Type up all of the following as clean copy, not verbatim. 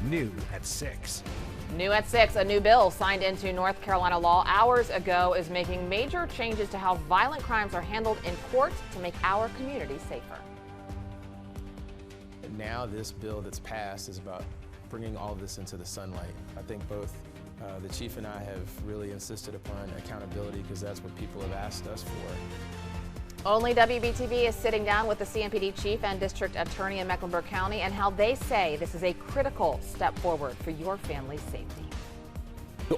new at 6. New at 6, a new bill signed into North Carolina law hours ago is making major changes to how violent crimes are handled in court to make our community safer. Now this bill that's passed is about bringing all of this into the sunlight. I think both the chief and I have really insisted upon accountability because that's what people have asked us for. Only WBTV is sitting down with the CMPD chief and district attorney in Mecklenburg County and how they say this is a critical step forward for your family's safety.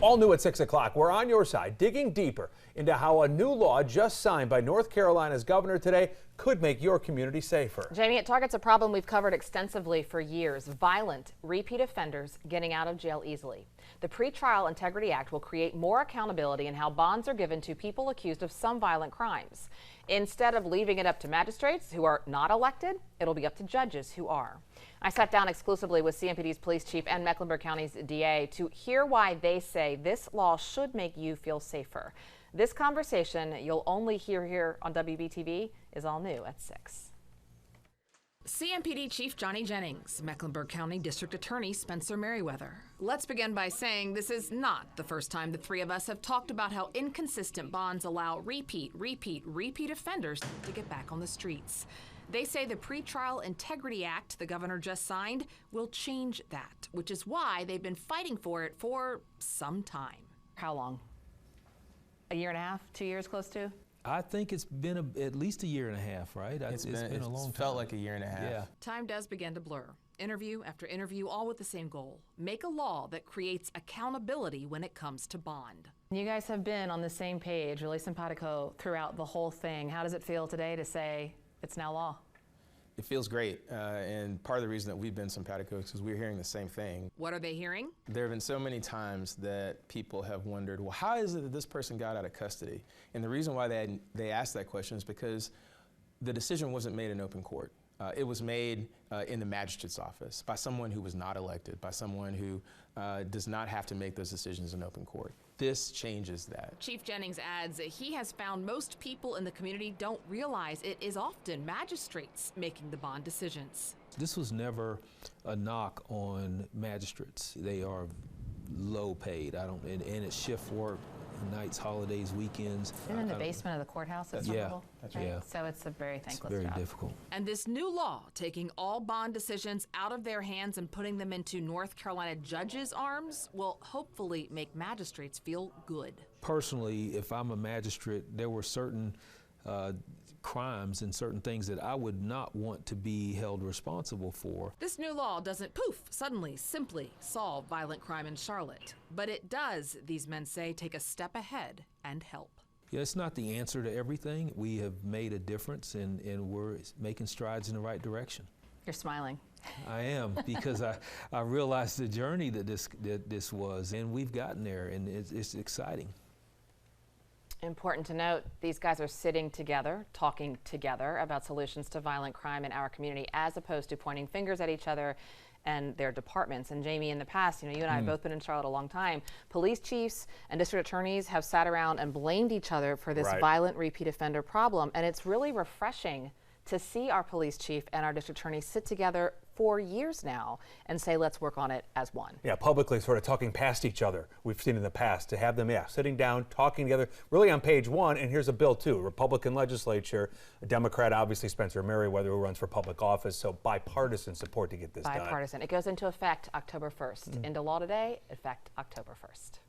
All new at 6 o'clock. We're on your side, digging deeper into how a new law just signed by North Carolina's governor today could make your community safer. Jamie, it targets a problem we've covered extensively for years: violent repeat offenders getting out of jail easily. The Pretrial Integrity Act will create more accountability in how bonds are given to people accused of some violent crimes. Instead of leaving it up to magistrates who are not elected, it'll be up to judges who are. I sat down exclusively with CMPD's police chief and Mecklenburg County's DA to hear why they say this law should make you feel safer. This conversation you'll only hear here on WBTV is all new at 6. CMPD Chief Johnny Jennings, Mecklenburg County District Attorney Spencer Merriweather. Let's begin by saying this is not the first time the three of us have talked about how inconsistent bonds allow repeat offenders to get back on the streets. They say the Pretrial Integrity Act the governor just signed will change that, which is why they've been fighting for it for some time. How long? A year and a half? 2 years close to? I think it's been at least a year and a half, right? It's been a long time. It felt like a year and a half. Yeah. Time does begin to blur. Interview after interview, all with the same goal: make a law that creates accountability when it comes to bond. You guys have been on the same page, really simpatico, throughout the whole thing. How does it feel today to say it's now law? It feels great, and part of the reason that we've been simpatico is because we're hearing the same thing. What are they hearing? There have been so many times that people have wondered, well, how is it that this person got out of custody? And the reason why they asked that question is because the decision wasn't made in open court. It was made in the magistrate's office by someone who was not elected, by someone who does not have to make those decisions in open court. This changes that. Chief Jennings adds he has found most people in the community don't realize it is often magistrates making the bond decisions. This was never a knock on magistrates. They are low paid. And it's shift work, nights, holidays, weekends. And in the basement of the courthouse, it's yeah, right? yeah. So it's a very thankless It's very job. difficult. And this new law, taking all bond decisions out of their hands and putting them into North Carolina judges' arms, will hopefully make magistrates feel good. Personally, if I'm a magistrate, there were certain crimes and certain things that I would not want to be held responsible for. This new law doesn't suddenly, simply solve violent crime in Charlotte. But it does, these men say, take a step ahead and help. Yeah, it's not the answer to everything. We have made a difference and we're making strides in the right direction. You're smiling. I am, because I realized the journey that this was, and we've gotten there, and it's exciting. Important to note, these guys are sitting together, talking together about solutions to violent crime in our community, as opposed to pointing fingers at each other and their departments. And Jamie, in the past, you and I have both been in Charlotte a long time. Police chiefs and district attorneys have sat around and blamed each other for this violent repeat offender problem. And it's really refreshing to see our police chief and our district attorney sit together for years now and say, let's work on it as one. Yeah, publicly sort of talking past each other. We've seen in the past to have them, sitting down, talking together, really on page one. And here's a bill too, Republican legislature, a Democrat, obviously Spencer Merriweather, who runs for public office. So bipartisan support to get this done. Bipartisan. It goes into effect October 1st. Into law today, effect October 1st.